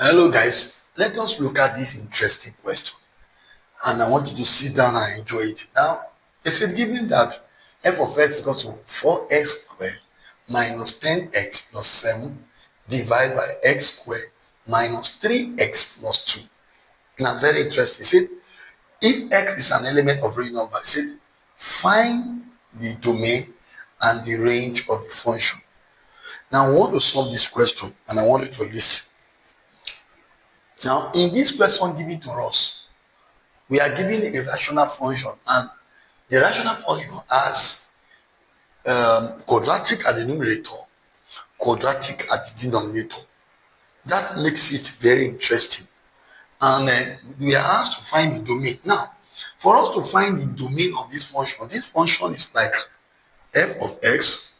Hello guys, let us look at this interesting question and I want you to sit down and enjoy it. Now, it said given that f of x is equal to 4x squared minus 10x plus 7 divided by x squared minus 3x plus 2. Now, very interesting. It said if x is an element of real number, it said find the domain and the range of the function. Now, I want to solve this question and I want you to listen. Now, in this question given to us, we are given a rational function, and the rational function has quadratic at the numerator, quadratic at the denominator. That makes it very interesting. And we are asked to find the domain. Now, for us to find the domain of this function is like f of x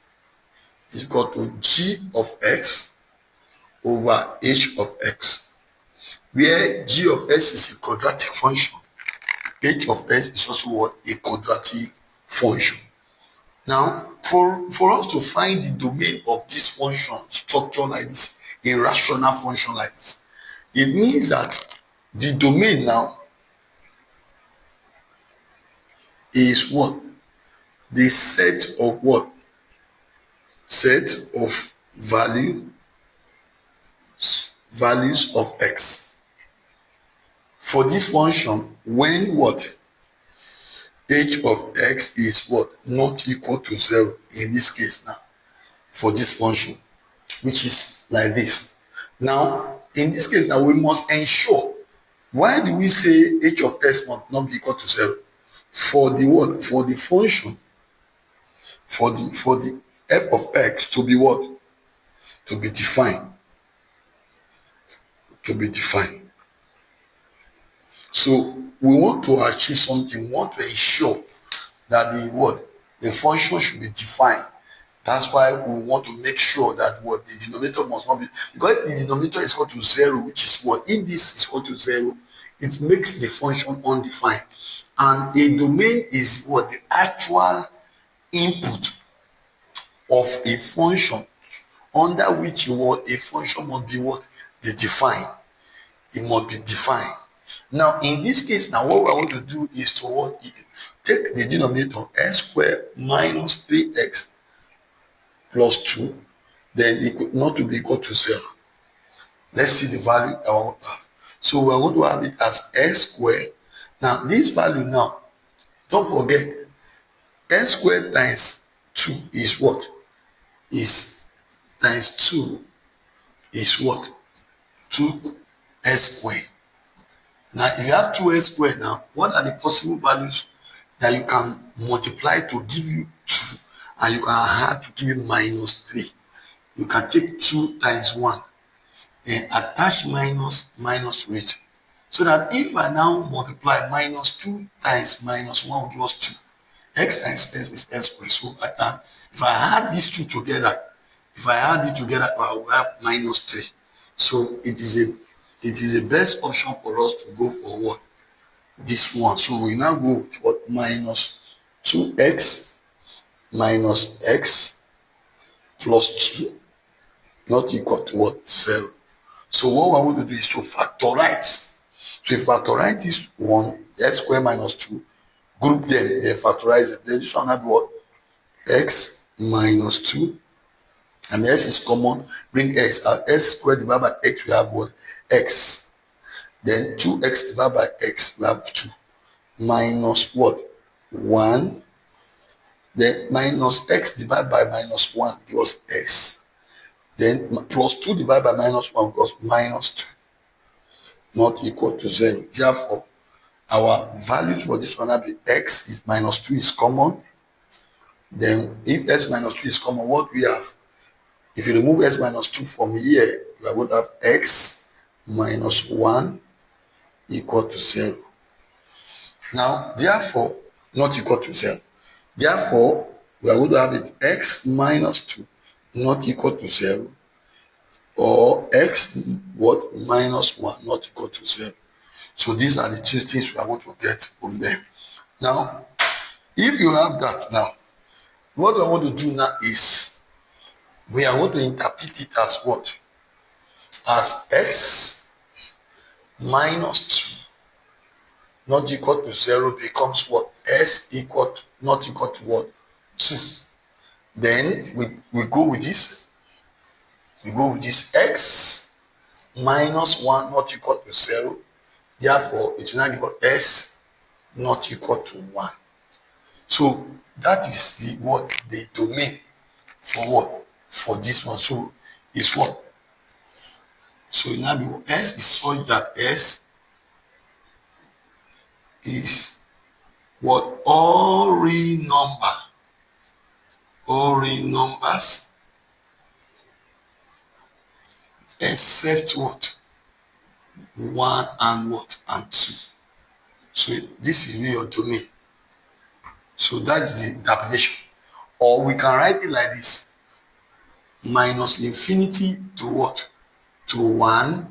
is equal to g of x over h of x, where g of s is a quadratic function. H of s is also what? A quadratic function. Now, for us to find the domain of this function structure like this, a rational function like this, it means that the domain now is what? The set of what? Set of values of x. For this function, when what? H of x is what? Not equal to 0 in this case now, for this function, which is like this. Now, in this case now, we must ensure, why do we say h of x must not be equal to 0? For the what? For the function, for the f of x to be what? To be defined. To be defined. So we want to achieve something, we want to ensure that the function should be defined. That's why we want to make sure that what the denominator must not be, because the denominator is equal to 0, which is what? If this is equal to 0, it makes the function undefined. And a domain is what? The actual input of a function under which what a function must be what? The defined. It must be defined. Now, in this case, now what we want to do is to what? Take the denominator x squared minus 3x plus 2, then it not to be equal to 0. Let's see the value I want to have. So we are going to have it as x squared. Now, this value now, don't forget, x squared times 2 is what? Is times 2 is what? 2x squared. Now, if you have 2x squared now, what are the possible values that you can multiply to give you 2, and you can add to give you minus 3? You can take 2 times 1, then attach minus with. So that if I now multiply minus 2 times minus 1 will give us 2. X times s is x squared. So if I add these two together, I will have minus 3. So it is a best option for us to go for what? This one. So we now go with what? Minus 2x minus x plus 2 not equal to what? 0. So what we're going to do is to factorize. So if factorize this one, x squared minus 2, group them, then factorize them. Then this one have what? X minus 2, and s is common, bring x. S squared divided by x, we have what? X. Then 2x divided by x, we have 2. Minus what? 1. Then minus x divided by minus 1 equals x. Then plus 2 divided by minus 1 equals minus 2. Not equal to 0. Therefore, our values for this one will be x is minus 2 is common. Then if x minus 2 is common, what we have? If you remove x minus 2 from here, we are going to have x minus 1 equal to 0. Now, therefore, not equal to 0. Therefore, we are going to have it x minus 2 not equal to 0, or x what? Minus 1 not equal to 0. So these are the two things we are going to get from there. Now, if you have that now, what I want to do now is we are going to interpret it as what? As x minus 2 not equal to 0 becomes what? S equal to, not equal to what? 2. Then we go with this. We go with this x minus 1 not equal to 0. Therefore, it will now give us s not equal to 1. So that is the what? The domain for what? For this one. So it's what? So now s is such that s is what? All real numbers except what? 1 and what? And 2. So this is your domain. So that's the interpretation. Or we can write it like this: minus infinity to what? To 1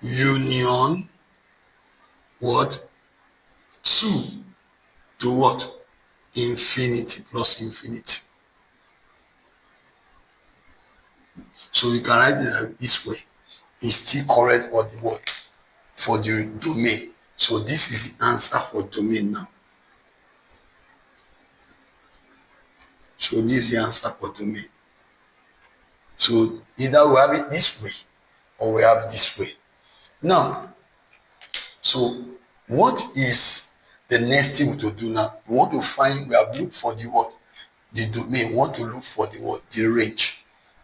union what? 2 to what? Infinity plus infinity. So you can write it like this way. It's still correct for the what? For the domain. So this is the answer for domain now. So this is the answer for domain. So either we have it this way or we have it this way. Now, so what is the next thing to do now? We want to find, we have looked for the what? The domain. We want to look for the what? The range.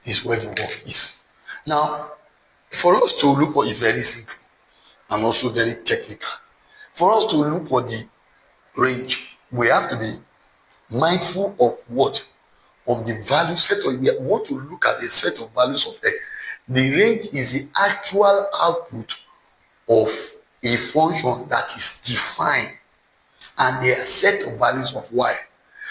Is where the work is. Now, for us to look for is very simple and also very technical. For us to look for the range, we have to be mindful of what? Of the value set. We want to look at a set of values of x. The range is the actual output of a function that is defined and there are set of values of y.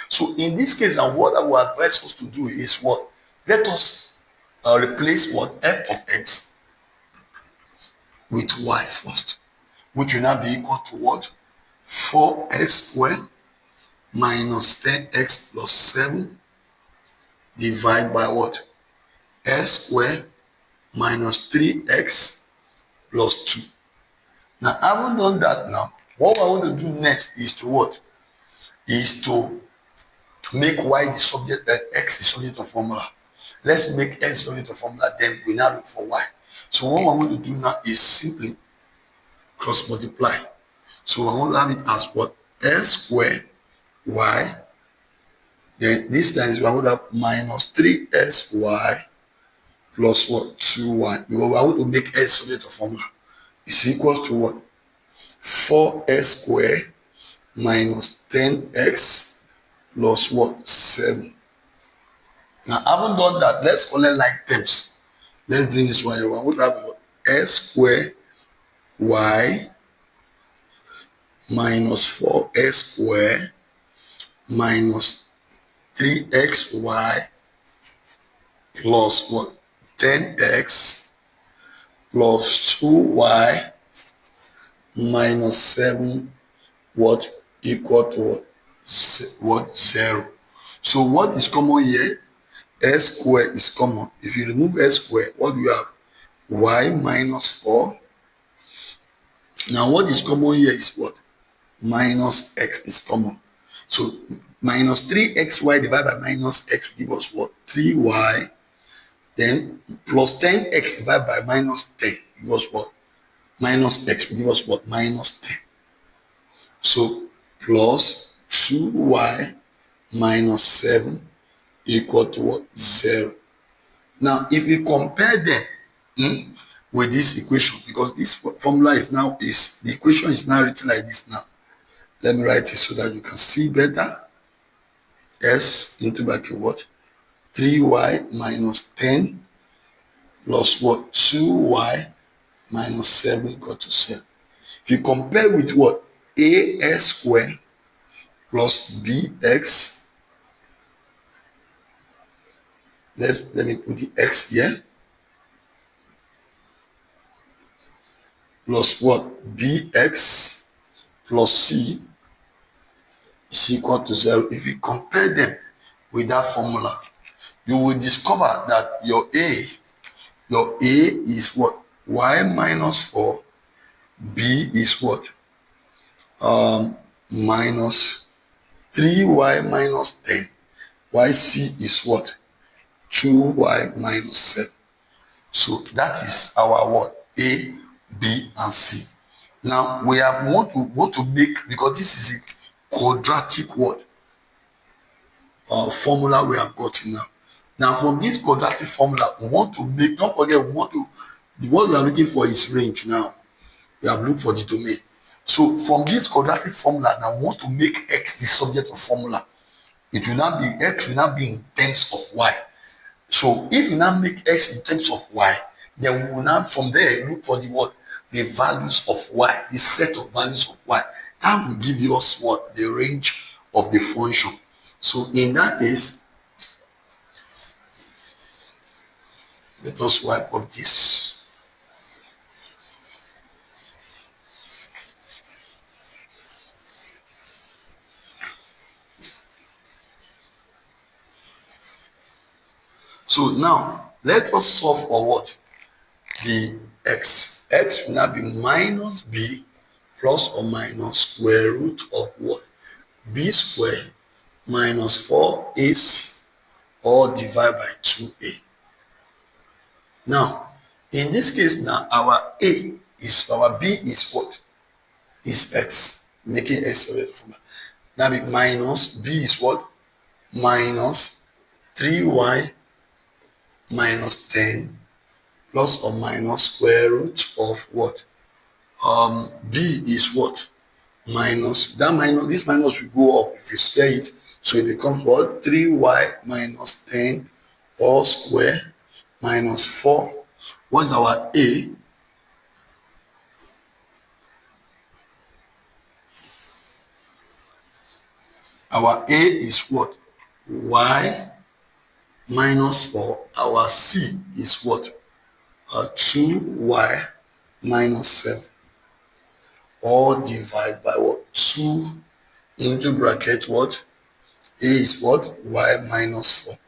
So in this case, and what I will advise us to do is what? Let us replace what? F of x with y first, which will now be equal to what? 4x squared minus 10x plus 7 divided by what? S squared minus 3x plus 2. Now, I haven't done that now. What I want to do next is to what? Is to make y the subject, x the subject of formula. Let's make x subject of formula, then we now look for y. So what I want to do now is simply cross multiply. So I want to have it as what? S squared y. Then this times I would have minus 3sy plus what? 2y. Because I want to make s subject of formula. Is equals to what? 4s squared minus 10x plus what? 7. Now, I haven't done that. Let's collect like terms. Let's bring this one. I would have what? S squared y minus 4s squared minus 3xy plus what? 10x plus 2y minus 7 what? Equal to what? 0. So what is common here? S squared is common. If you remove s squared, what do you have? Y minus 4. Now what is common here is what? Minus x is common. So minus 3xy divided by minus x will give us what? 3y. Then plus 10x divided by minus 10 give us what? Minus x will give us what? Minus 10. So plus 2y minus 7 equal to what? 0. Now if we compare them with this equation, because this formula is now the equation is now written like this now. Let me write it so that you can see better. S into bracket what? 3y minus 10 plus what? 2y minus 7 equal to 7. If you compare with what? As squared plus bx. Let me put the x here. Plus what? Bx plus c is equal to 0. If you compare them with that formula, you will discover that your a is what? Y minus 4 B is what? Minus 3y minus 10. YC is what? 2y minus 7. So that is our what? A, B, and C. Now we have want to make, because this is a quadratic what formula we have gotten now. Now from this quadratic formula, we want to make, don't forget, we want to, the what we are looking for is range now. We have looked for the domain. So from this quadratic formula, now we want to make x the subject of formula. It will not be, x will not be in terms of y. So if you now make x in terms of y, then we will now from there look for the what? The values of y, the set of values of y. That will give us what? The range of the function. So in that case, let us wipe up this. So now let us solve for what? The x. X will now be minus b plus or minus square root of what? B squared minus 4ac all divided by 2a. Now, in this case now, our a is, our b is what? Is x, making x a formula. Now be minus b is what? Minus 3y minus 10 plus or minus square root of what? B is what? Minus, that minus, this minus will go up if you square it. So it becomes what? 3y minus 10 all square minus 4. What's our a? Our a is what? Y minus 4. Our c is what? 2y minus 7. All divided by what? 2 into bracket what? A is what? Y minus 4.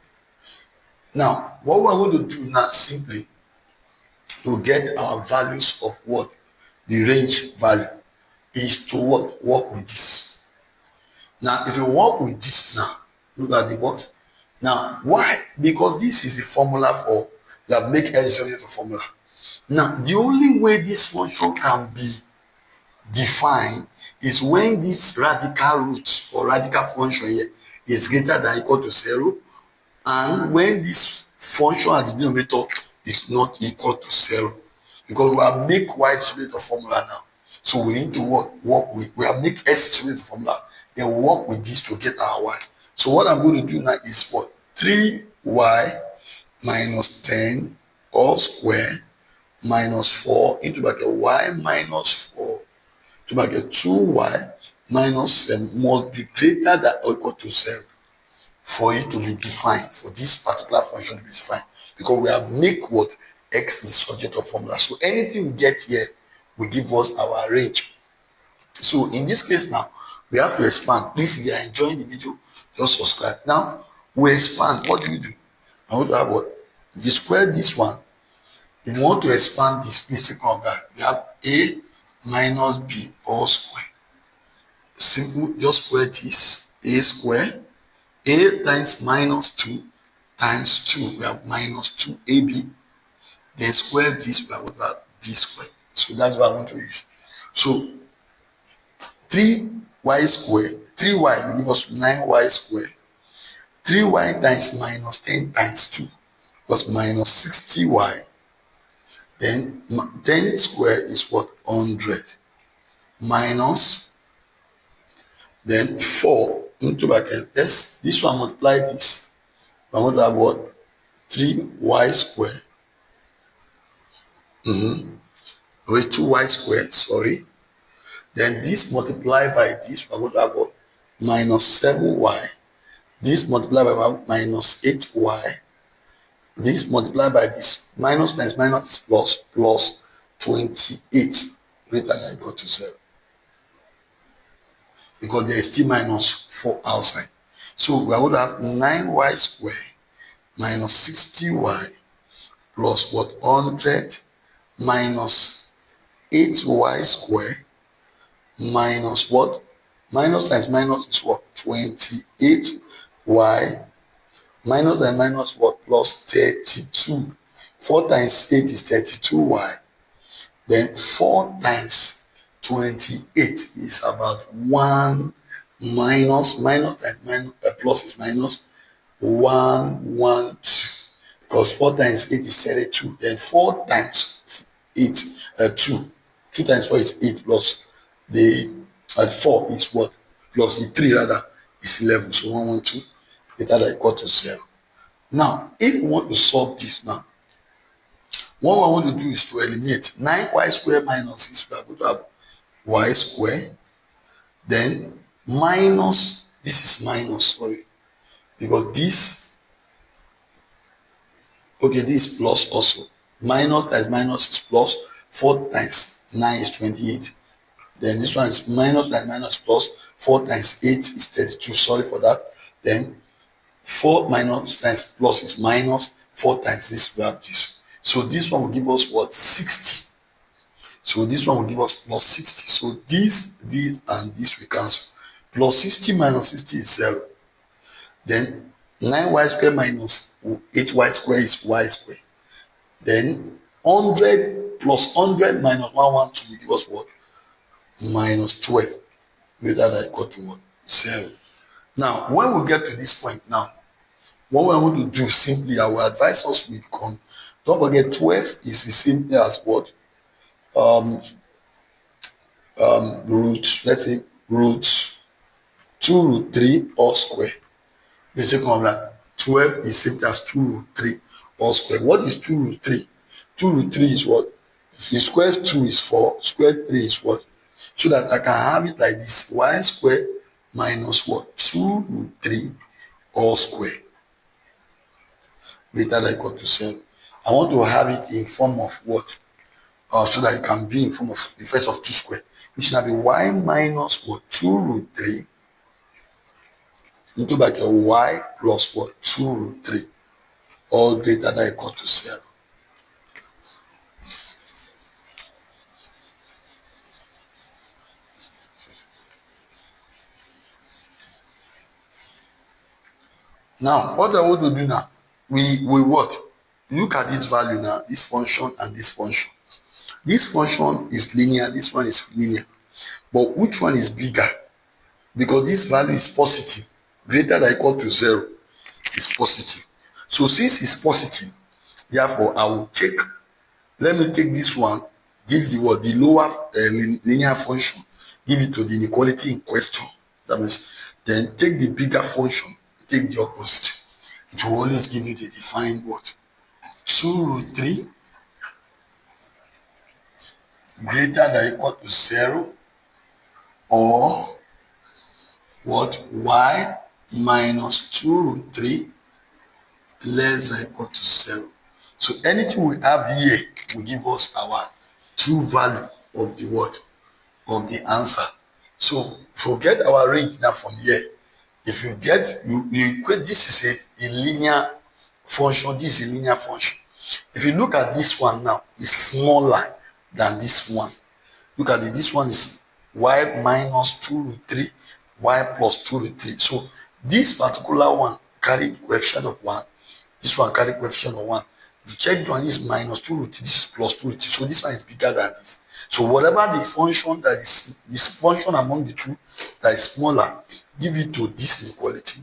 Now, what we're going to do now simply to get our values of what? The range value is to what? Work with this. Now, if you work with this now, look at the what? Now, why? Because this is the formula for, that make x a formula. Now, the only way this function can be defined is when this radical root or radical function here is greater than or equal to 0, and when this function at the denominator is not equal to 0. Because we have make y distributive formula now. So we need to work with, we have make s distributive formula, then we work with this to get our y. So what I'm going to do now is what? 3y minus 10 all square minus 4 into bracket y minus 4 to bracket 2y minus 7 must be greater than or equal to 0 for it to be defined, for this particular function to be defined. Because we have make what? X the subject of formula. So anything we get here will give us our range. So in this case now, we have to expand. Please, if you are enjoying the video, just subscribe. Now, we expand. What do? I want to have what? If you square this one, if you want to expand this, please take on that. We have a minus b all square. Simple, just square this. A square. A times minus 2 times 2. We have minus 2ab. Then square this, we have about b squared. So that's what I want to use. So 3y squared, 3y will give us 9y squared. 3y times minus 10 times 2 was minus 60y. Then 10 square is what? 100. Minus, then 4 into bracket. This one multiply this. I want to have what? 3y squared. With 2y squared, sorry. Then this multiplied by this, we're going to have what? Minus 7y. This multiplied by minus 8y. This multiplied by this. Minus times minus is plus, plus 28 greater than or equal to 0. Because there is still minus 4 outside. So we are going to have 9y squared minus 60y plus what? 100 minus 8y square minus what? Minus times minus is what? 28y minus and minus what? Plus 32. 4 times 8 is 32y. Then 4 times 28 is about 1 minus times minus plus is minus 1 1 2, because 4 times 8 is 32. Then 4 times 8 2. 2 times 4 is 8 plus the 4 is what? Plus the 3 rather is 11. So 112 greater than or equal to 0. Now, if we want to solve this now, what I want to do is to eliminate 9y square minus 6. We are going to have y square, then minus, this is minus, sorry, because this, okay, this is plus also. Minus times minus is plus. 4 times 9 is 28. Then this one is minus times minus plus. 4 times 8 is 32. Sorry for that. Then 4 minus times plus is minus. 4 times this, we have this. So this one will give us what? 60. So this one will give us plus 60. So this, and this we cancel. Plus 60 minus 60 is 0. Then 9y square minus 8y square is y square. Then 100 plus 100 minus 112 will give us what? Minus 12. Greater than or equal to what? 0. Now, when we get to this point now, what we want to do simply, I will advise us with come. Don't forget 12 is the same thing as what? Root, let's say root 2 root 3 all square. The second one, 12 is same as 2 root 3 all square. What is 2 root 3? 2 root 3 is what? If you square 2 is 4, square 3 is what? So that I can have it like this, y square minus what? 2 root 3 all square. Greater than or equal to 7. I want to have it in form of what? So that it can be in form of the first of 2 square, which will be y minus what? 2 root 3 into bracket y plus what? 2 root 3 all greater than or equal to 0. Now, what I want to do now, we what? Look at this value now, this function and this function. This function is linear, this one is linear. But which one is bigger? Because this value is positive, greater than or equal to 0 is positive. So since it's positive, therefore I will take, let me take this one, give the what? The lower linear function, give it to the inequality in question. That means, then take the bigger function, take the opposite. It will always give you the defined what? 2 root 3 greater than or equal to 0, or what? Y minus 2 root 3 less than or equal to 0. So anything we have here will give us our true value of the what? Of the answer. So forget our range now from here. If you get, you equate, this is a linear function, this is a linear function. If you look at this one now, it's smaller than this one. Look at it, this one is y minus 2 root 3, y plus 2 root 3. So this particular one carry coefficient of 1, this one carry coefficient of 1. The checked one is minus 2 root 3, this is plus 2 root 3. So this one is bigger than this. So whatever the function that is this function among the two that is smaller, give it to this inequality.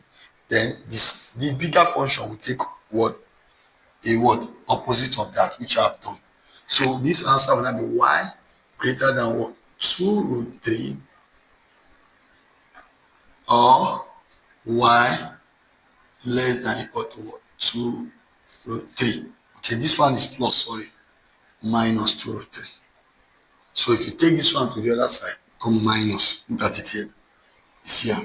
Then this, the bigger function will take what? A what? Opposite of that, which I have done. So this answer will now be y greater than what? 2 root 3 or y less than or equal to what? 2 root 3. Okay, this one is plus, sorry, minus 2 root 3. So if you take this one to the other side, come minus. Look at it here. It's here.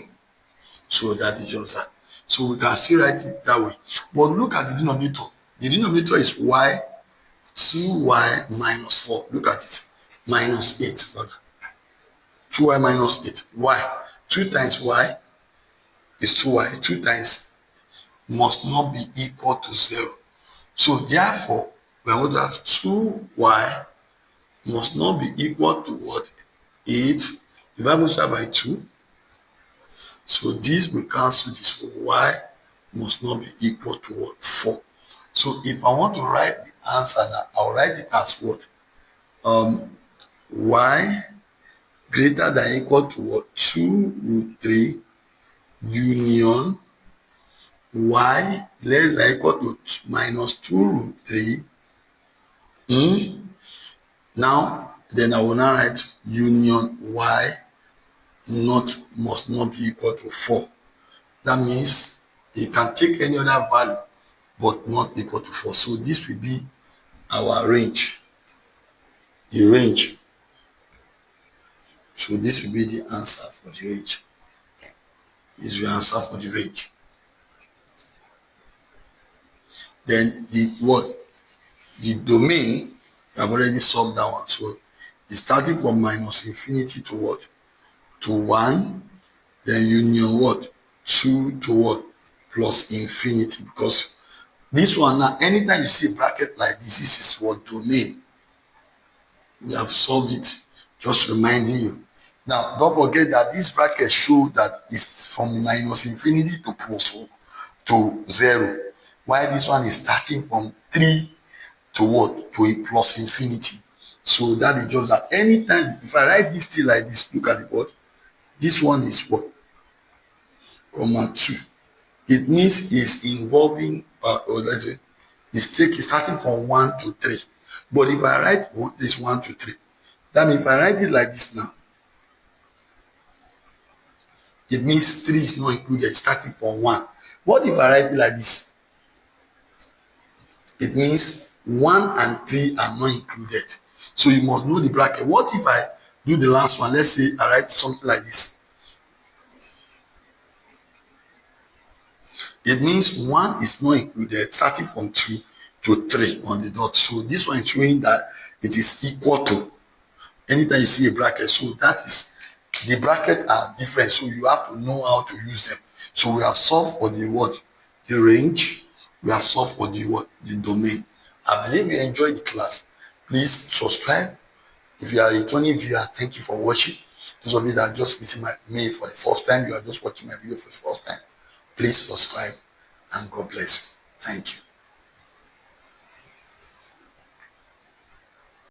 So that is just that. So we can still write it that way. But look at the denominator. The denominator is y, 2y minus 4. Look at it. Minus 8. Brother. 2y minus 8. Y. 2 times y is 2y. 2 times must not be equal to 0. So therefore, we are going to have 2y must not be equal to what? 8 divided by 2. So this will cancel this. So y must not be equal to what? 4. So if I want to write the answer now, I'll write it as what? Y greater than equal to what? 2 root 3 union y less than equal to minus 2 root 3. Now, then I will now write union y must not be equal to 4. That means it can take any other value but not equal to 4. So this will be our range. The range. So this will be the answer for the range. This will be the answer for the range. Then the what? The domain, I've already solved that one. So it's starting from minus infinity to what? To 1. Then union what? 2 to what? Plus infinity. Because this one now, anytime you see a bracket like this is what? Domain. We have solved it. Just reminding you. Now, don't forget that this bracket shows that it's from minus infinity to plus to 0. While this one is starting from 3 to what? To a plus infinity. So that is just that anytime, if I write this thing like this, look at the board. This one is what? Comma 2. It means it's involving, or let's say, it's starting from 1 to 3. But if I write this 1 to 3, that means if I write it like this now, it means 3 is not included, starting from 1. What if I write it like this? It means 1 and 3 are not included. So you must know the bracket. What if I do the last one? Let's say I write something like this. It means 1 is not included, starting from 2 to 3 on the dot. So this one is showing that it is equal to. Anytime you see a bracket, so that is, the bracket are different, so you have to know how to use them. So we have solved for the what? The range. We have solved for the what? The domain. I believe you enjoyed the class. Please subscribe. If you are a returning viewer, thank you for watching. Those of you that are just visiting me for the first time, you are just watching my video for the first time, please subscribe and God bless you. Thank you.